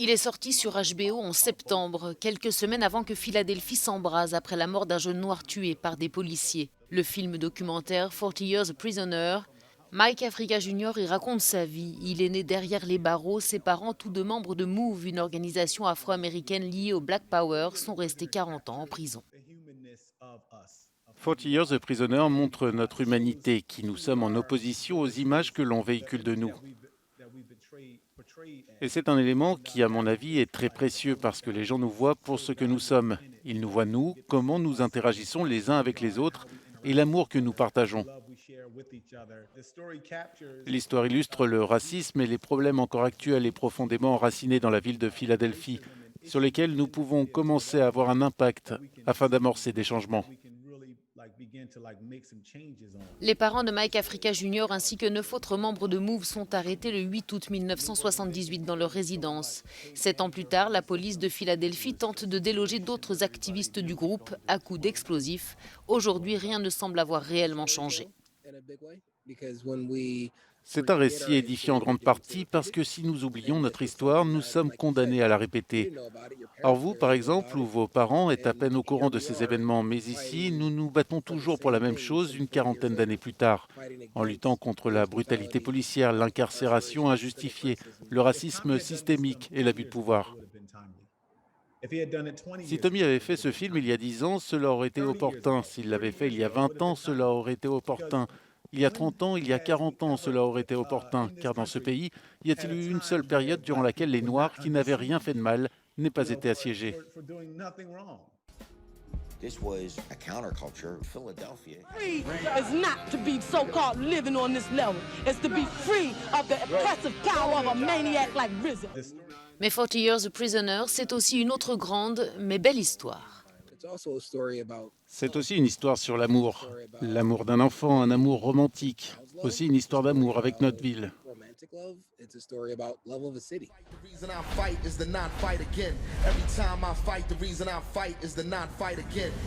Il est sorti sur HBO en septembre, quelques semaines avant que Philadelphie s'embrase après la mort d'un jeune noir tué par des policiers. Le film documentaire 40 Years a Prisoner, Mike Africa Jr. y raconte sa vie. Il est né derrière les barreaux. Ses parents, tous deux membres de MOVE, une organisation afro-américaine liée au Black Power, sont restés 40 ans en prison. 40 Years a Prisoner montre notre humanité, qui nous sommes en opposition aux images que l'on véhicule de nous. Et c'est un élément qui, à mon avis, est très précieux parce que les gens nous voient pour ce que nous sommes. Ils nous voient nous, comment nous interagissons les uns avec les autres et l'amour que nous partageons. L'histoire illustre le racisme et les problèmes encore actuels et profondément enracinés dans la ville de Philadelphie, sur lesquels nous pouvons commencer à avoir un impact afin d'amorcer des changements. Les parents de Mike Africa Jr. ainsi que 9 autres membres de MOVE sont arrêtés le 8 août 1978 dans leur résidence. 7 ans plus tard, la police de Philadelphie tente de déloger d'autres activistes du groupe à coups d'explosifs. Aujourd'hui, rien ne semble avoir réellement changé. C'est un récit édifiant en grande partie parce que si nous oublions notre histoire, nous sommes condamnés à la répéter. Or vous, par exemple, ou vos parents êtes à peine au courant de ces événements, mais ici, nous nous battons toujours pour la même chose une quarantaine d'années plus tard, en luttant contre la brutalité policière, l'incarcération injustifiée, le racisme systémique et l'abus de pouvoir. Si Tommy avait fait ce film il y a 10 ans, cela aurait été opportun. S'il l'avait fait il y a 20 ans, cela aurait été opportun. Il y a 30 ans, il y a 40 ans, cela aurait été opportun. Car dans ce pays, y a-t-il eu une seule période durant laquelle les Noirs, qui n'avaient rien fait de mal, n'aient pas été assiégés? This was a counterculture. Philadelphia. Free is not to be so-called living on this level. It's to be free of the oppressive power of a maniac like RZA. Mais 40 Years a Prisoner, c'est aussi une autre grande mais belle histoire. C'est aussi une histoire sur l'amour. L'amour d'un enfant, un amour romantique. Aussi une histoire d'amour avec notre ville. The reason I fight is to not fight again. Every time I fight, the reason I fight is to not fight again.